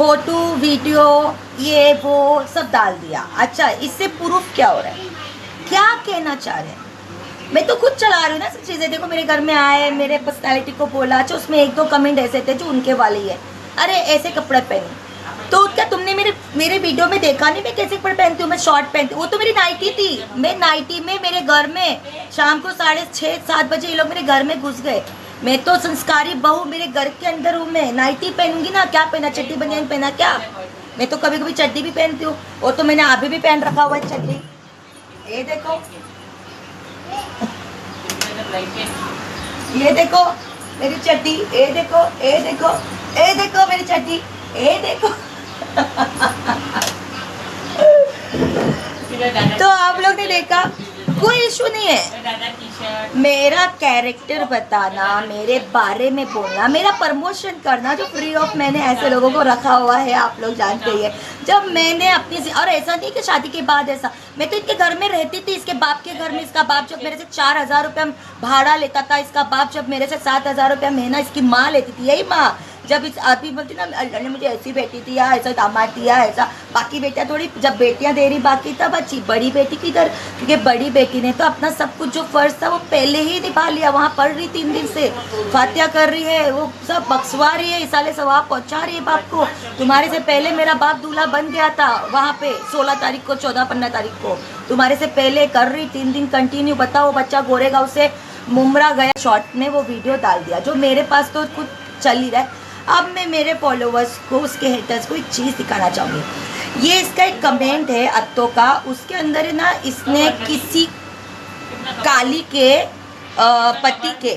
Photo video ये वो सब डाल दिया। अच्छा, इससे प्रूफ क्या हो रहा है, क्या कहना चाह रहे हैं? मैं तो खुद चला रही हूँ ना सब चीज़ें। देखो मेरे घर में आए, मेरे पर्सनैलिटी को बोला। अच्छा, उसमें एक दो कमेंट ऐसे थे जो उनके वाले ही है, अरे ऐसे कपड़े पहने। तो क्या तुमने मेरे वीडियो में देखा नहीं मैं कैसे कपड़े पहनती हूँ? मैं शॉर्ट पहनती हूँ, वो तो मेरी नाइटी थी। मैं नाइटी में मेरे घर में शाम को 6:30-7 बजे ये लोग मेरे घर में घुस गए। मैं तो संस्कारी बहू, मेरे घर के अंदर हूँ। मैं नाइटी पहनूंगी ना, क्या पहना, चड्डी बनियान पहना क्या? मैं तो कभी कभी चड्डी भी पहनती हूँ, वो तो मैंने अभी भी पहन रखा हुआ है चड्डी। ये देखो, ये देखो मेरी चड्डी, ये देखो, ये देखो, ये देखो मेरी चड्डी, ये देखो। तो आप लोग ने देखा, कोई इशू नहीं है। मेरा कैरेक्टर बताना, मेरे बारे में बोलना, मेरा प्रमोशन करना, जो फ्री ऑफ मैंने ऐसे लोगों को रखा हुआ है, आप लोग जानते ही है। जब मैंने अपनी, और ऐसा नहीं कि शादी के बाद ऐसा, मैं तो इनके घर में रहती थी, इसके बाप के घर में। इसका बाप जब मेरे से 4,000 रुपया भाड़ा लेता था, इसका बाप जब मेरे से 7,000 रुपया महीना इसकी माँ लेती थी। यही माँ जब इस आदमी बोलती ना, अल्लाह ने मुझे ऐसी बेटी दिया, ऐसा दामाद दिया, ऐसा। बाकी बेटियां थोड़ी, जब बेटियां दे रही बाकी तब अच्छी। बड़ी बेटी किधर? क्योंकि बड़ी बेटी ने तो अपना सब कुछ जो फर्ज था वो पहले ही निभा लिया। वहाँ पढ़ रही 3 दिन से, फातिहा कर रही है, वो सब बख्शवा रही है, इसाले सवाब पहुँचा रही है बाप को। तुम्हारे से पहले मेरा बाप दूल्हा बन गया था वहाँ पे 16 तारीख को, 14-15 तारीख को। तुम्हारे से पहले कर रही 3 दिन कंटिन्यू। बताओ, बच्चा गोरेगा उसे मुमरा गया। शॉर्ट में वो वीडियो डाल दिया, जो मेरे पास तो कुछ चल ही रहा है। अब मैं मेरे फॉलोवर्स को, उसके हेटर्स को एक चीज़ दिखाना चाहूँगी। ये इसका एक कमेंट है अत्तो का, उसके अंदर है ना, इसने किसी काली के पति के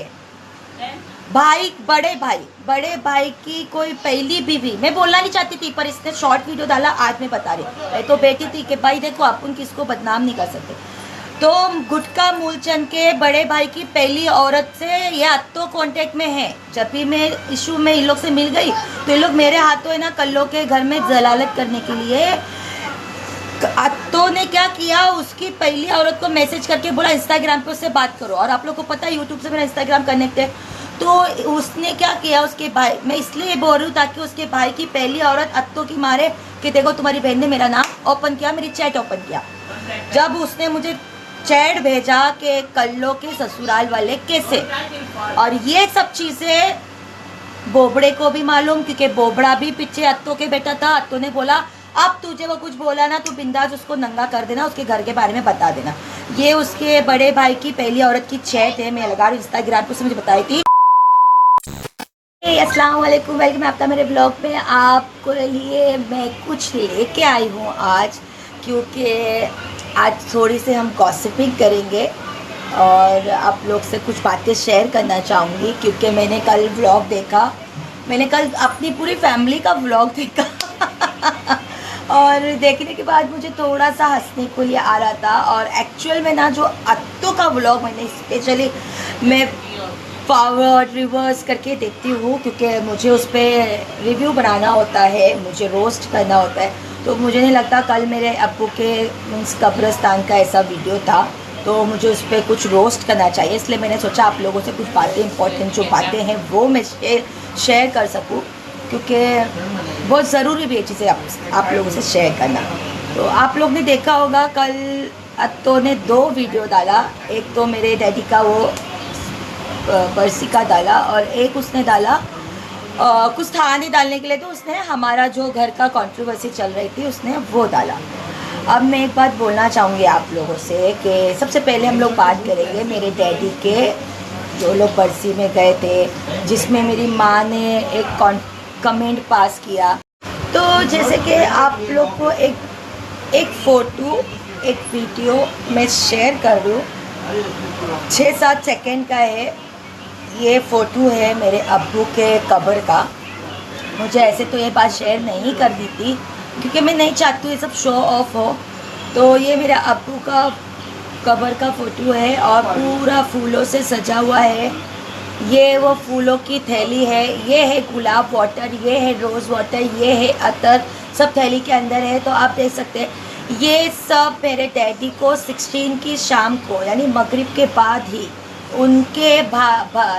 भाई, बड़े भाई की कोई पहली बीवी, मैं बोलना नहीं चाहती थी पर इसने शॉर्ट वीडियो डाला, आज मैं बता रही। मैं तो बेटी थी कि भाई देखो, अपन किसको बदनाम नहीं कर सकते। तो गुटका मूलचंद के बड़े भाई की पहली औरत से ये अत्तो कांटेक्ट में है। जब भी मैं इशू में इन लोग से मिल गई तो ये लोग मेरे हाथों है ना, कल्लो के घर में जलालत करने के लिए अत्तो ने क्या किया, उसकी पहली औरत को मैसेज करके बोला इंस्टाग्राम पे उससे बात करो। और आप लोग को पता है यूट्यूब से मेरा इंस्टाग्राम कनेक्ट है। तो उसने क्या किया, उसके भाई, मैं इसलिए बोल रही हूँ ताकि उसके भाई की पहली औरत अत्तो की मारे कि देखो तुम्हारी बहन ने मेरा नाम ओपन किया, मेरी चैट ओपन किया। जब उसने मुझे चैट भेजा कि कल्लो के ससुराल वाले कैसे, और ये सब चीज़ें बोबड़े को भी मालूम, क्योंकि बोबड़ा भी पीछे अत्तो के बेटा था। अत्तो ने बोला अब तुझे वो कुछ बोला ना, तू बिंदास उसको नंगा कर देना, उसके घर के बारे में बता देना। ये उसके बड़े भाई की पहली औरत की चैट है, मैं लगा रही इंस्टाग्राम पर, उसने मुझे बताई थी। अस्सलाम वालेकुम, वेलकम है आपका मेरे ब्लॉग में। आपको लिए मैं कुछ लेके आई हूँ आज, क्योंकि आज थोड़ी से हम गॉसिपिंग करेंगे और आप लोग से कुछ बातें शेयर करना चाहूँगी। क्योंकि मैंने कल व्लॉग देखा, मैंने कल अपनी पूरी फैमिली का व्लॉग देखा और देखने के बाद मुझे थोड़ा सा हंसने को ये आ रहा था। और एक्चुअल में ना, जो अत्तो का व्लॉग मैंने स्पेशली मैं फॉरवर्ड रिवर्स करके देखती हूँ, क्योंकि मुझे उस पर रिव्यू बनाना होता है, मुझे रोस्ट करना होता है। तो मुझे नहीं लगता कल मेरे अब्बू के मीन्स कब्रिस्तान का ऐसा वीडियो था, तो मुझे उस पर कुछ रोस्ट करना चाहिए। इसलिए मैंने सोचा आप लोगों से कुछ बातें, इंपॉर्टेंट जो बातें हैं वो मैं शेयर कर सकूं, क्योंकि बहुत ज़रूरी भी है चीज़ें आप लोगों से शेयर करना। तो आप लोग ने देखा होगा कल अत्तो ने 2 वीडियो डाला। एक तो मेरे डैडी का वो बरसी का डाला, और एक उसने डाला कुछ था नहीं डालने के लिए, तो उसने हमारा जो घर का कंट्रोवर्सी चल रही थी उसने वो डाला। अब मैं एक बात बोलना चाहूँगी आप लोगों से कि सबसे पहले हम लोग बात करेंगे मेरे डैडी के, जो लोग बरसी में गए थे, जिसमें मेरी माँ ने एक कमेंट पास किया। तो जैसे कि आप लोग को एक फ़ोटो, एक वीडियो मैं शेयर कर दूँ, 6-7 सेकेंड का है। ये फ़ोटो है मेरे अब्बू के कब्र का। मुझे ऐसे तो ये बात शेयर नहीं कर दी थी, क्योंकि मैं नहीं चाहती ये सब शो ऑफ हो। तो ये मेरे अब्बू का कब्र का फ़ोटो है और पूरा फूलों से सजा हुआ है। ये वो फूलों की थैली है, ये है गुलाब वाटर, ये है रोज़ वाटर, ये है अतर, सब थैली के अंदर है। तो आप देख सकते हैं ये सब मेरे डैडी को 16 की शाम को, यानी मगरिब के बाद ही उनके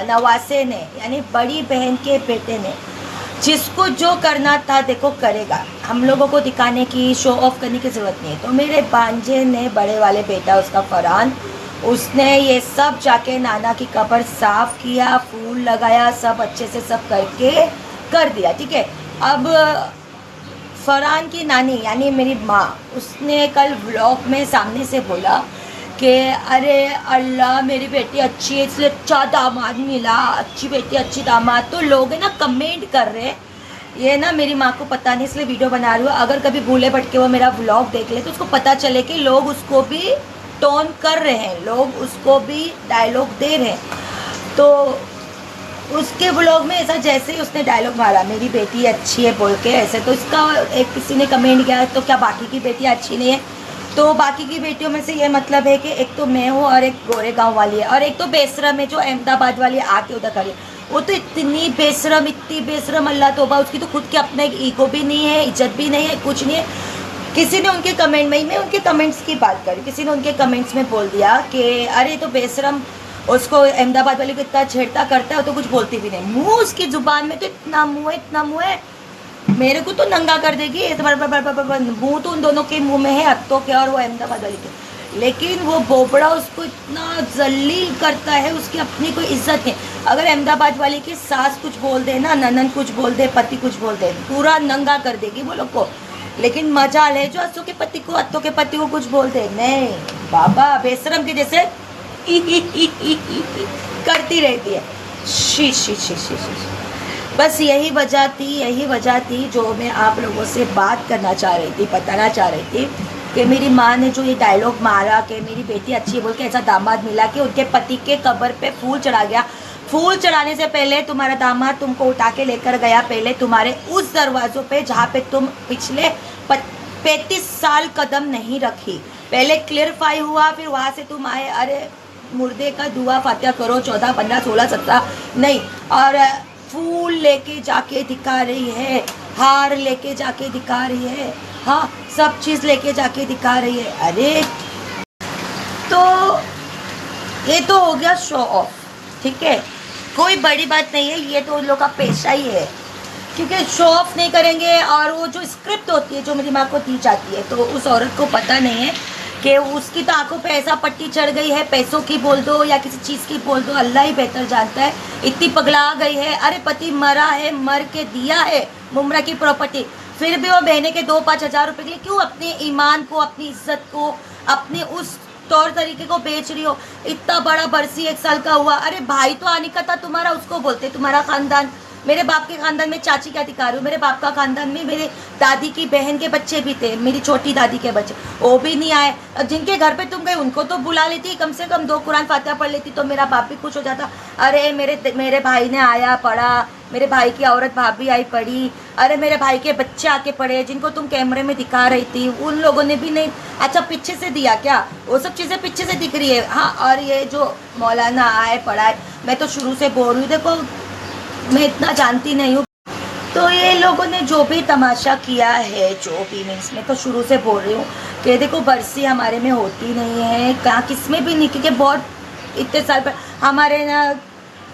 नवासे ने, यानी बड़ी बहन के बेटे ने जिसको जो करना था देखो करेगा, हम लोगों को दिखाने की, शो ऑफ करने की ज़रूरत नहीं है। तो मेरे भांजे ने, बड़े वाले बेटा उसका फरहान, उसने ये सब जाके नाना की कब्र साफ़ किया, फूल लगाया, सब अच्छे से सब करके कर दिया, ठीक है। अब फरहान की नानी यानी मेरी माँ, उसने कल व्लॉग में सामने से बोला कि अरे अल्लाह मेरी बेटी अच्छी है इसलिए अच्छा दामाद मिला, अच्छी बेटी अच्छी दामाद। तो लोग है ना कमेंट कर रहे हैं, ये ना मेरी माँ को पता नहीं इसलिए वीडियो बना रही हूँ। अगर कभी भूले भटके वो मेरा व्लॉग देख ले तो उसको पता चले कि लोग उसको भी टोन कर रहे हैं, लोग उसको भी डायलॉग दे रहे हैं। तो उसके व्लॉग में ऐसा जैसे ही उसने डायलॉग मारा मेरी बेटी अच्छी है बोल के ऐसे, तो इसका एक किसी ने कमेंट किया तो क्या बाकी की बेटियाँ अच्छी नहीं है? तो बाकी की बेटियों में से ये मतलब है कि एक तो मैं हूँ और एक गोरेगांव वाली है और एक तो बेशरम है जो अहमदाबाद वाली आके उधर खड़ी है। वो तो इतनी बेशरम अल्लाह तौबा, उसकी तो खुद के अपना एक ईगो भी नहीं है, इज्जत भी नहीं है, कुछ नहीं है। किसी ने उनके कमेंट में, मैं उनके कमेंट्स की बात करी, किसी ने उनके कमेंट्स में बोल दिया कि अरे तो बेशरम, उसको अहमदाबाद वाले को इतना छेड़ता करता है, वो तो कुछ बोलती भी नहीं। मुँह उसकी ज़ुबान में तो इतना मुँह है, मेरे को तो नंगा कर देगी। मुँह तो उन दोनों के मुंह में है, अत्तों के और वो अहमदाबाद वाली के, लेकिन वो बोबड़ा उसको इतना जलील करता है, उसकी अपनी कोई इज्जत नहीं। अगर अहमदाबाद वाली की सास कुछ बोल दे ना, ननन कुछ बोल दे, पति कुछ बोल दे, पूरा नंगा कर देगी वो लोग को। लेकिन मजाल है जो अत्तों के पति को कुछ बोल दे, नहीं बाबा बेशरम के जैसे करती रहती है। She she she she she. बस यही वजह थी जो मैं आप लोगों से बात करना चाह रही थी, बताना चाह रही थी कि मेरी माँ ने जो ये डायलॉग मारा कि मेरी बेटी अच्छी है बोल के, ऐसा दामाद मिला कि उनके पति के कब्र पे फूल चढ़ा गया। फूल चढ़ाने से पहले तुम्हारा दामाद तुमको उठा के लेकर गया पहले तुम्हारे उस दरवाज़ों पे जहाँ पे तुम पिछले 35 साल कदम नहीं रखी। पहले क्लियरफाई हुआ, फिर वहाँ से तुम आए। अरे मुर्दे का दुआ फातिहा करो, 14, 15, 16, 17 नहीं, और फूल लेके जाके दिखा रही है, हार लेके जाके दिखा रही है, हाँ सब चीज़ लेके जाके दिखा रही है। अरे तो ये तो हो गया शो ऑफ, ठीक है, कोई बड़ी बात नहीं है, ये तो उन लोग का पेशा ही है, क्योंकि शो ऑफ नहीं करेंगे। और वो जो स्क्रिप्ट होती है जो मेरी माँ को दी जाती है, तो उस औरत को पता नहीं है कि उसकी तो आंखों पे ऐसा पट्टी चढ़ गई है, पैसों की बोल दो या किसी चीज़ की बोल दो, अल्लाह ही बेहतर जानता है, इतनी पगला गई है। अरे पति मरा है, मर के दिया है मुमरा की प्रॉपर्टी, फिर भी वो बहने के 2-5 हज़ार रुपये के लिए क्यों अपने ईमान को, अपनी इज्जत को, अपने उस तौर तरीके को बेच रही हो? इतना बड़ा बरसी 1 साल का हुआ, अरे भाई तो आने का था तुम्हारा, उसको बोलते तुम्हारा खानदान। मेरे बाप के खानदान में चाची क्या दिखा रही हूँ, मेरे बाप का खानदान में मेरे दादी की बहन के बच्चे भी थे, मेरी छोटी दादी के बच्चे, वो भी नहीं आए। जिनके घर पे तुम गए उनको तो बुला लेती, कम से कम 2 कुरान फातिहा पढ़ लेती तो मेरा बाप भी खुश हो जाता। अरे मेरे भाई ने आया पढ़ा, मेरे भाई की औरत भाभी आई पढ़ी, अरे मेरे भाई के बच्चे आके पढ़े, जिनको तुम कैमरे में दिखा रही थी उन लोगों ने भी नहीं। अच्छा पीछे से दिया क्या? वो सब चीज़ें पीछे से दिख रही है। हाँ, और ये जो मौलाना आए पढ़ाए, मैं तो शुरू से बोल रही हूँ, देखो मैं इतना जानती नहीं हूँ, तो ये लोगों ने जो भी तमाशा किया है, जो भी मीन्स, मैं तो शुरू से बोल रही हूँ कि देखो बरसी हमारे में होती नहीं है, कहाँ किसमें भी नहीं, क्योंकि बहुत इतने साल पर हमारे ना,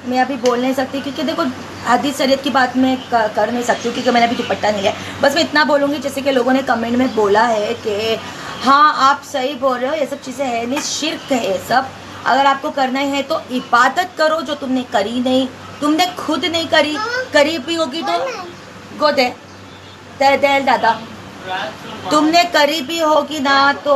मैं अभी बोल नहीं सकती क्योंकि देखो हदीस शरीयत की बात मैं कर नहीं सकती हूँ, क्योंकि मैंने अभी दुपट्टा नहीं लिया। बस मैं इतना बोलूँगी जैसे कि लोगों ने कमेंट में बोला है कि हाँ आप सही बोल रहे हो, ये सब चीज़ें है नहीं, शिर्क है ये सब। अगर आपको करना ही है तो इबादत करो जो तुमने करी नहीं, तुमने खुद नहीं करी भी होगी तो गोदे तेल दादा, तुमने करी भी होगी ना तो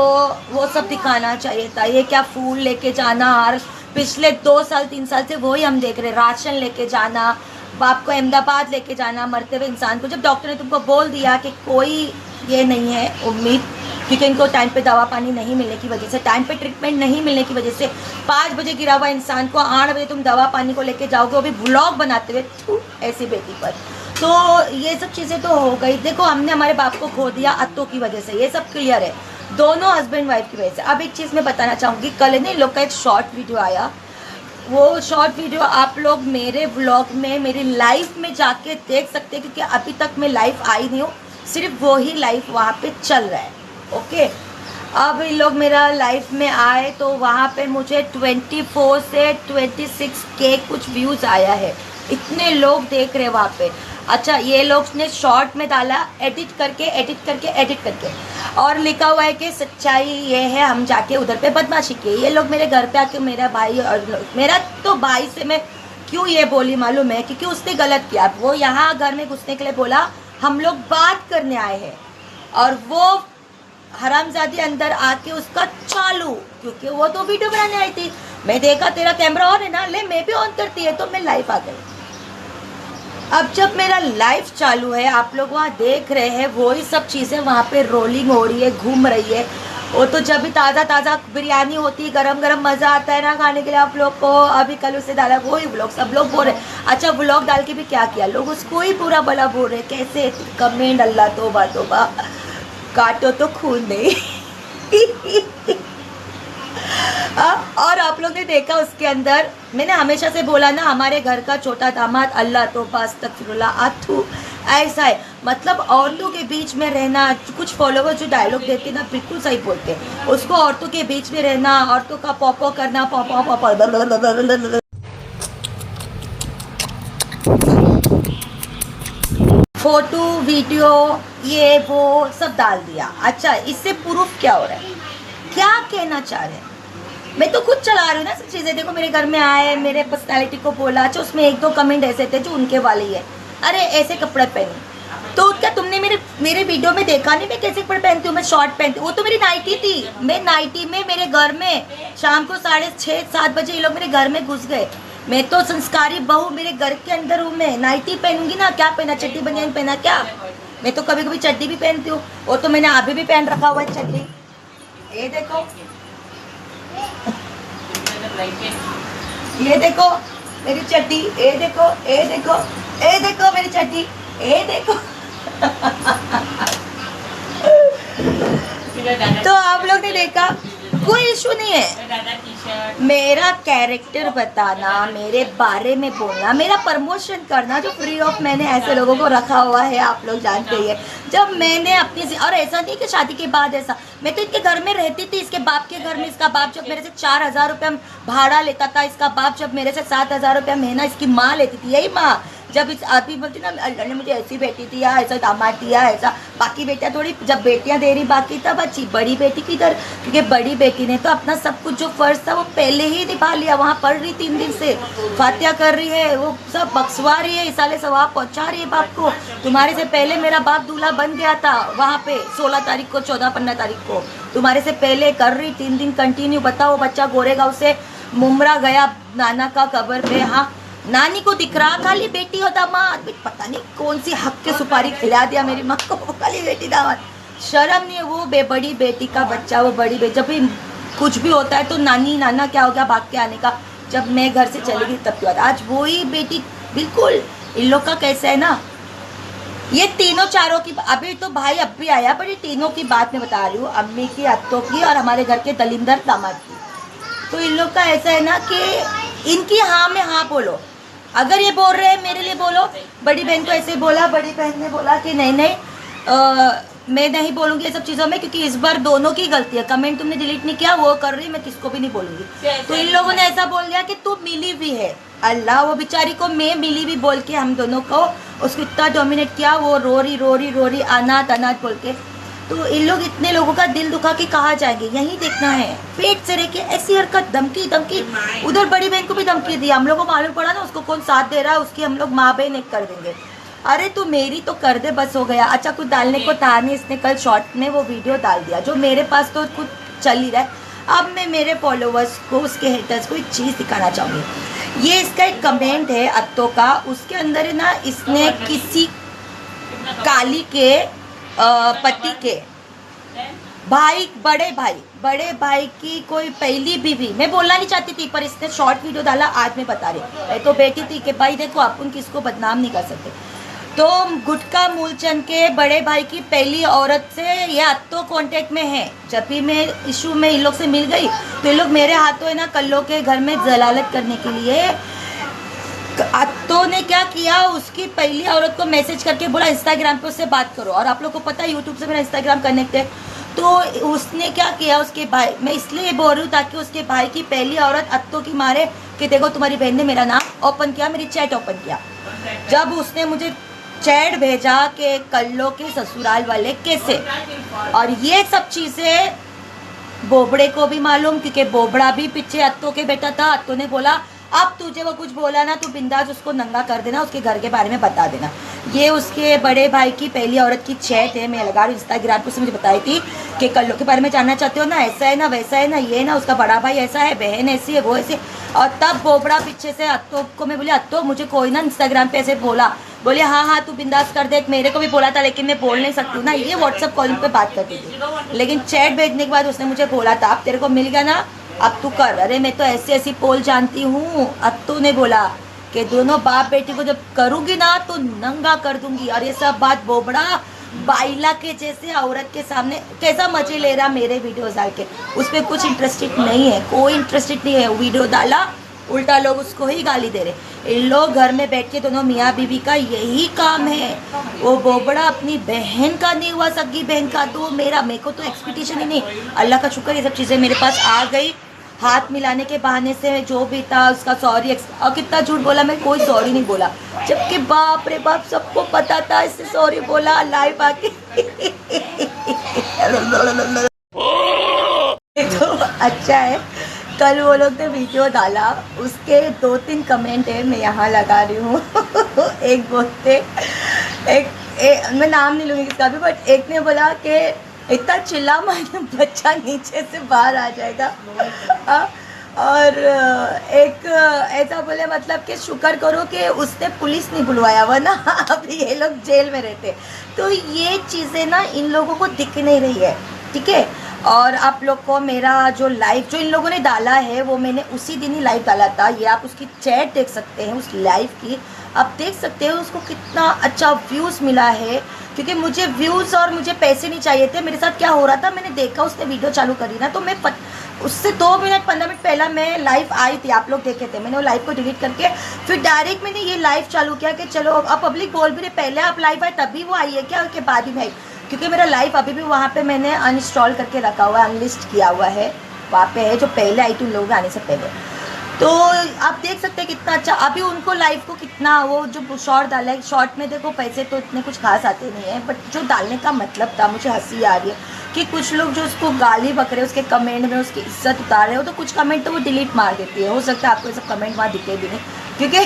वो सब दिखाना चाहिए था। ये क्या फूल लेके जाना, और पिछले 2 साल 3 साल से वही हम देख रहे, राशन लेके जाना, बाप को अहमदाबाद लेके जाना, मरते हुए इंसान को। जब डॉक्टर ने तुमको बोल दिया कि कोई ये नहीं है उम्मीद, क्योंकि इनको टाइम पे दवा पानी नहीं मिलने की वजह से, टाइम पे ट्रीटमेंट नहीं मिलने की वजह से, 5 बजे गिरा हुआ इंसान को 8 बजे तुम दवा पानी को लेके जाओगे, वो भी व्लॉग बनाते हुए ऐसी बेटी पर। तो ये सब चीज़ें तो हो गई। देखो हमने हमारे बाप को खो दिया अत्तों की वजह से, ये सब क्लियर है, दोनों हस्बैंड वाइफ की वजह से। अब एक चीज़ मैं बताना चाहूँगी, कल ने लोग का एक शॉर्ट वीडियो आया, वो शॉर्ट वीडियो आप लोग मेरे व्लॉग में, मेरी लाइफ में जाके देख सकते हैं, क्योंकि अभी तक मैं लाइव आई नहीं हूँ, सिर्फ वो ही लाइव वहाँ पे चल रहा है। ओके, अब इन लोग मेरा लाइफ में आए तो वहाँ पे मुझे 24 से 26 के कुछ व्यूज़ आया है, इतने लोग देख रहे वहाँ पे। अच्छा, ये लोग ने शॉर्ट में डाला, एडिट करके और लिखा हुआ है कि सच्चाई ये है हम जाके उधर पे बदमाशी किए। ये लोग मेरे घर पे आके मेरा भाई और मेरा तो भाई से मैं क्यों ये बोली मालूम है, क्योंकि उसने गलत किया। वो यहाँ घर में घुसने के लिए बोला हम लोग बात करने आए हैं, और वो हरामजादी अंदर आके उसका चालू, क्योंकि वो तो वीडियो बनाने आई थी। मैं देखा तेरा कैमरा ऑन है ना, ले मैं भी ऑन करती है, तो मैं लाइव आ गई। अब जब मेरा लाइव चालू है, आप लोग वहाँ देख रहे हैं, वही सब चीज़ें वहाँ पे रोलिंग हो रही है, घूम रही है। वो तो जब भी ताज़ा ताज़ा बिरयानी होती है, गरम गरम मज़ा आता है ना खाने के लिए आप लोग को। अभी कल उसे डाला वही व्लॉग, सब लोग बोल रहे। अच्छा, व्लॉग डाल के भी क्या किया, लोग उसको ही पूरा भला बोल रहे, कैसे कमेंट, अल्लाह तौबा तौबा, काटो तो खून नहीं। और आप लोग ने देखा उसके अंदर, मैंने हमेशा से बोला ना, हमारे घर का छोटा दामाद, अल्लाह तौबा अस्तगफिरुल्लाह आथू, ऐसा है। मतलब औरतों के बीच में रहना, कुछ फॉलोवर जो डायलॉग देते ना बिल्कुल सही बोलते हैं, उसको औरतों के बीच में रहना, औरतों का पॉपो करना, पॉपो फोटो वीडियो ये वो सब डाल दिया। अच्छा, इससे प्रूफ क्या हो रहा है, क्या कहना चाह रहे हैं? मैं तो खुद चला रही हूँ ना सब चीज़ें। देखो मेरे घर में आए, मेरे पर्सनालिटी को बोला। अच्छा, उसमें एक दो कमेंट ऐसे थे जो उनके वाले ही है, अरे ऐसे कपड़े पहने। तो क्या तुमने मेरे वीडियो में देखा नहीं मैं कैसे कपड़े पहनती हूँ? मैं शॉर्ट पहनती हूँ, वो तो मेरी नाइटी थी। मैं नाइटी में मेरे घर में शाम को 6:30-7 बजे ये लोग मेरे घर में घुस गए। मैं तो संस्कारी बहू, मेरे घर के अंदर हूँ। मैं नाइटी पहनूंगी ना, क्या पहना, चड्डी बनियान पहना क्या? मैं तो कभी कभी चड्डी भी पहनती हूँ, वो तो मैंने अभी भी पहन रखा हुआ है चड्डी। ये देखो, ये देखो मेरी चड्डी, ये देखो, ये देखो, ये देखो मेरी चड्डी, ये देखो। तो आप लोग ने देखा, कोई इशू नहीं है। मेरा कैरेक्टर बताना, मेरे बारे में बोलना, मेरा प्रमोशन करना, जो फ्री ऑफ मैंने ऐसे लोगों को रखा हुआ है, आप लोग जानते ही है। जब मैंने अपनी, और ऐसा नहीं कि शादी के बाद ऐसा, मैं तो इनके घर में रहती थी, इसके बाप के घर में। इसका बाप जब मेरे से 4,000 रुपया भाड़ा लेता था, इसका बाप जब मेरे से 7,000 रुपया महीना इसकी माँ लेती थी। यही माँ जब इस आदमी बोलती ना, अल्लाह ने मुझे ऐसी बेटी दिया, ऐसा दामाद दिया, ऐसा। बाकी बेटियां थोड़ी, जब बेटियां दे रही बाकी तब अच्छी, बड़ी बेटी किधर? क्योंकि बड़ी बेटी ने तो अपना सब कुछ जो फर्ज था वो पहले ही निभा लिया। वहाँ पढ़ रही 3 दिन से, फातिहा कर रही है, वो सब बख्शवा रही है, इसाले सवाब पहुँचा रही है बाप को। तुम्हारे से पहले मेरा बाप दूल्हा बन गया था वहाँ पे 16 तारीख को, 14-15 तारीख को, तुम्हारे से पहले कर रही 3 दिन कंटिन्यू। बताओ, बच्चा गोरेगा उसे मुमरा गया नाना का कब्र पे। हाँ, नानी को दिख रहा खाली बेटी होता माँ, पता नहीं कौन सी हक के सुपारी खिला दिया मेरी माँ को, खाली बेटी दामाद। शर्म नहीं है? वो बड़ी बेटी का बच्चा, वो बड़ी बेटी, जब भी कुछ भी होता है तो नानी नाना क्या हो गया भाग के आने का। जब मैं घर से चली गई तब की बात। आज वही बेटी बिल्कुल, इन लोग का कैसा है ना, ये तीनों चारों की, अभी तो भाई अब भी आया, पर ये तीनों की बात मैं बता रही हूँ, अम्मी की, अत्तों की और हमारे घर के दलिंदर दामाद की। तो इन लोग का ऐसा है ना कि इनकी हाँ में हाँ बोलो। अगर ये बोल रहे हैं मेरे लिए बोलो। बड़ी बहन को ऐसे बोला, बड़ी बहन ने बोला कि नहीं मैं नहीं बोलूँगी ये सब चीज़ों में, क्योंकि इस बार दोनों की गलती है। कमेंट तुमने डिलीट नहीं किया, वो कर रही, मैं किसको भी नहीं बोलूँगी। तो इन लोगों ने ऐसा बोल दिया कि तू मिली भी है। अल्लाह, वो बेचारी को मैं मिली भी बोल के हम दोनों को उसको इतना डोमिनेट किया, वो रोरी अनाथ अनाथ बोल के। तो इन लोग इतने लोगों का दिल दुखा के कहाँ जाएंगे? यही देखना है, पेट से रह के ऐसी हरकत, धमकी। उधर बड़ी बहन को भी धमकी दी, हम लोग को मालूम पड़ा ना उसको कौन साथ दे रहा है, उसकी हम लोग माँ बहन एक कर देंगे। अरे तू मेरी तो कर दे, बस हो गया। अच्छा, कुछ डालने को था नहीं, इसने कल शॉर्ट में वो वीडियो डाल दिया जो मेरे पास तो कुछ चल ही रहा है। अब मैं मेरे फॉलोवर्स को, उसके हेटर्स को एक चीज़ दिखाना चाहूँगी। ये इसका एक कमेंट है अत्तों का, उसके अंदर है ना, इसने किसी काली के पति के भाई, बड़े भाई की कोई पहली बीवी, मैं बोलना नहीं चाहती थी पर इसने शॉर्ट वीडियो डाला, आज मैं बता रही। मैं तो बेटी थी कि भाई देखो, अपन किसको बदनाम नहीं कर सकते। तो गुटका मूलचंद के बड़े भाई की पहली औरत से ये अत्तो कांटेक्ट में है। जब भी मैं इशू में इन लोग से मिल गई तो इन लोग मेरे हाथों है ना, कल्लों के घर में जलालत करने के लिए अत्तो ने क्या किया, उसकी पहली औरत को मैसेज करके बोला इंस्टाग्राम पे उससे बात करो। और आप लोग को पता है यूट्यूब से मेरा इंस्टाग्राम कनेक्ट है। तो उसने क्या किया, उसके भाई, मैं इसलिए बोल रही हूँ ताकि उसके भाई की पहली औरत अत्तो की मारे कि देखो तुम्हारी बहन ने मेरा नाम ओपन किया, मेरी चैट ओपन किया। जब उसने मुझे चैट भेजा कि कल्लो के ससुराल वाले कैसे, और ये सब चीज़ें बोबड़े को भी मालूम, क्योंकि बोबड़ा भी पीछे अत्तो के बेटा था। अत्तो ने बोला अब तुझे वो कुछ बोला ना तो बिंदास उसको नंगा कर देना, उसके घर के बारे में बता देना। ये उसके बड़े भाई की पहली औरत की चैट है, मैं लगा रही हूँ इंस्टाग्राम पर, उसने मुझे बताई थी कि कल्लो के बारे में जानना चाहते हो ना, ऐसा है ना, वैसा है ना, ये ना उसका बड़ा भाई ऐसा है, बहन ऐसी है, वो ऐसे। और तब बोबड़ा पीछे से अत्तो को मैं बोली अत्तो मुझे कोई ना इंस्टाग्राम पे ऐसे बोला, बोले हाँ तू बिंदास कर दे, मेरे को भी बोला था लेकिन मैं बोल नहीं सकती हूँ ना, ये व्हाट्सएप कॉलिंग पे बात करती थी। लेकिन चैट भेजने के बाद उसने मुझे बोला था अब तेरे को मिल गया ना, अब तू कर। अरे मैं तो ऐसी ऐसी पोल जानती हूँ। अत्तो ने बोला कि दोनों बाप बेटी को जब करूँगी ना तो नंगा कर दूंगी। और ये सब बात बोबड़ा बाइला के जैसे औरत के सामने कैसा मजे ले रहा मेरे वीडियोस डाल के, उस पर कुछ इंटरेस्टेड नहीं है, कोई इंटरेस्टेड नहीं है। वीडियो डाला उल्टा लोग उसको ही गाली दे रहे। इन लोग घर में बैठ के दोनों मियाँ बीवी का यही काम है। वो बोबड़ा अपनी बहन का नहीं हुआ, सगी बहन का, तो मेरे को तो एक्सपेक्टेशन ही नहीं। अल्लाह का शुक्र ये सब चीज़ें मेरे पास आ गई। हाथ मिलाने के बहाने से जो भी था उसका सॉरी, और कितना झूठ बोला मैं, कोई सॉरी नहीं बोला, जबकि बाप रे बाप सबको पता था इससे सॉरी बोला लाइव आके। तो अच्छा है, कल वो लोग ने वीडियो डाला, उसके 2-3 कमेंट है, मैं यहाँ लगा रही हूँ। एक बोलते मैं नाम नहीं लूँगी किसका भी, बट एक ने बोला कि इतना चिल्ला मारे बच्चा नीचे से बाहर आ जाएगा। और एक ऐसा बोले मतलब कि शुक्र करो कि उसने पुलिस नहीं बुलवाया, वरना अभी ये लोग जेल में रहते। तो ये चीज़ें ना इन लोगों को दिख नहीं रही है, ठीक है। और आप लोग को मेरा जो लाइव जो इन लोगों ने डाला है वो मैंने उसी दिन ही लाइव डाला था। ये आप उसकी चैट देख सकते हैं उस लाइव की, आप देख सकते हैं उसको कितना अच्छा व्यूज़ मिला है। क्योंकि मुझे व्यूज़ और मुझे पैसे नहीं चाहिए थे। मेरे साथ क्या हो रहा था, मैंने देखा उसने वीडियो चालू करी ना, तो मैं उससे 2 मिनट 15 मिनट पहला मैं लाइव आई थी, आप लोग देखे थे। मैंने वो लाइव को डिलीट करके फिर डायरेक्ट मैंने ये लाइव चालू किया कि चलो अब पब्लिक बोल भी रहे, पहले आप लाइव आए तभी वो आई है क्या, उसके बाद ही भाई, क्योंकि मेरा लाइव अभी भी वहाँ पे मैंने अनइंस्टॉल करके रखा हुआ है, अनलिस्ट किया हुआ है, वहाँ पे है जो पहले आई थी उन लोगों के आने से पहले। तो आप देख सकते हैं कितना अच्छा अभी उनको लाइव को कितना वो जो शॉर्ट डाला है, शॉर्ट में देखो पैसे तो इतने कुछ खास आते नहीं है, बट जो डालने का मतलब था, मुझे हंसी आ रही है कि कुछ लोग जो उसको गाली बक रहे हैं, उसके कमेंट में उसकी इज्जत उतार रहे हो, तो कुछ कमेंट तो वो डिलीट मार देती है। हो सकता है आपको ये सब कमेंट वहाँ दिखे भी नहीं, क्योंकि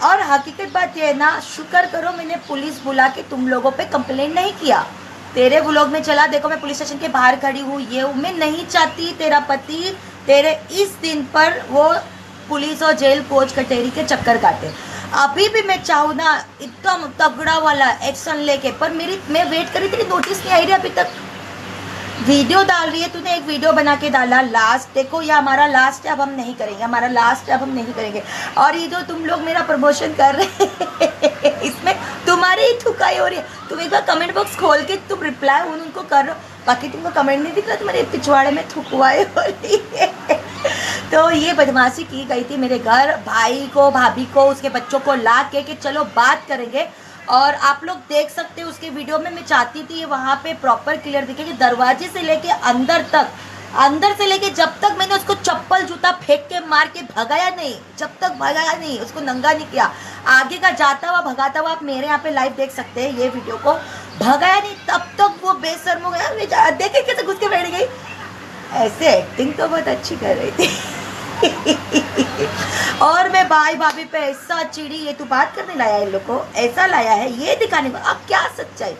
और हकीकत बात ये है ना, शुक्र करो मैंने पुलिस बुला के तुम लोगों पे कंप्लेंट नहीं किया। तेरे व्लॉग में चला देखो मैं पुलिस स्टेशन के बाहर खड़ी हूँ, ये मैं नहीं चाहती तेरा पति तेरे इस दिन पर वो पुलिस और जेल कोच कचहरी के चक्कर काटे। अभी भी मैं चाहूँ ना एकदम तगड़ा वाला एक्शन लेके, पर मैं वेट करी, तेरी नोटिस नहीं आई रही अभी तक। वीडियो डाल रही है, तूने एक वीडियो बना के डाला, लास्ट देखो ये हमारा लास्ट है, अब हम नहीं करेंगे, हमारा लास्ट है, अब हम नहीं करेंगे। और ये जो तुम लोग मेरा प्रमोशन कर रहे हैं इसमें तुम्हारी ही ठुकाई हो रही है। तुम एक बार कमेंट बॉक्स खोल के तुम रिप्लाई उनको कर रहे हो, बाकी तुमको कमेंट नहीं दिख रहा, तुम्हारे पिछवाड़े में थुकवाए हो रही है। तो ये बदमाशी की गई थी मेरे घर, भाई को भाभी को उसके बच्चों को ला के कि चलो बात करेंगे। और आप लोग देख सकते हो उसके वीडियो में, मैं चाहती थी वहाँ पे प्रॉपर क्लियर दिखे कि दरवाजे से लेके अंदर तक, अंदर से लेके जब तक मैंने उसको चप्पल जूता फेंक के मार के भगाया नहीं, जब तक भगाया नहीं, उसको नंगा नहीं किया, आगे का जाता हुआ भगाता हुआ आप मेरे यहाँ पे लाइव देख सकते हैं ये वीडियो को, भगाया नहीं तब तक वो बेशर्म हो गया। देखे कैसे घुस के बैठ गई, ऐसे एक्टिंग तो बहुत अच्छी कर रही थी। और मैं भाई भाभी पे ऐसा चिड़ी, ये तू बात करने लाया इन लोग को, ऐसा लाया है ये दिखाने को। अब क्या सच्चाई,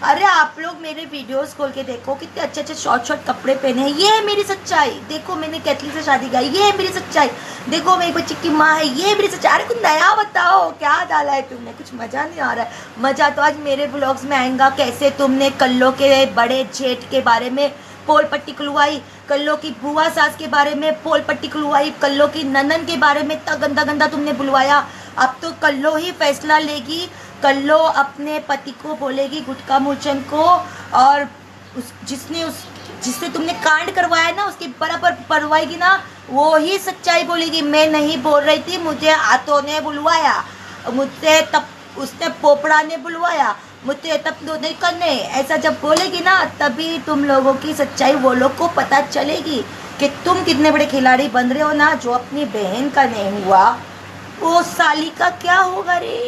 अरे आप लोग मेरे वीडियोस खोल के देखो कितने अच्छे अच्छे शॉर्ट शॉर्ट कपड़े पहने हैं, ये है मेरी सच्चाई। देखो मैंने कैथली से शादी की, ये है मेरी सच्चाई। देखो मेरी बच्ची की माँ है, ये मेरी सच्चाई। अरे कुछ नया बताओ, क्या डाला है तुमने, कुछ मज़ा नहीं आ रहा है। मज़ा तो आज मेरे ब्लॉग्स में आएगा, कैसे तुमने कल्लो के बड़े जेठ के बारे में पोल पट्टी खुलवाई, कल्लो की बुआ सास के बारे में पोल पट्टी खुलवाई, कल्लो की ननन के बारे में इतना गंदा गंदा तुमने बुलवाया। अब तो कल्लो ही फैसला लेगी, कल्लो अपने पति को बोलेगी गुटका मूर्छन को, और जिससे तुमने कांड करवाया ना उसके बराबर परवाएगी ना, वो ही सच्चाई बोलेगी। मैं नहीं बोल रही थी, मुझे हाथों ने बुलवाया, मुझसे तब उसने पोपड़ा ने बुलवाया, मुझे तब तो नहीं करने, ऐसा जब बोलेगी ना तभी तुम लोगों की सच्चाई वो लोग को पता चलेगी कि तुम कितने बड़े खिलाड़ी बन रहे हो ना। जो अपनी बहन का नहीं हुआ वो साली का क्या होगा रे?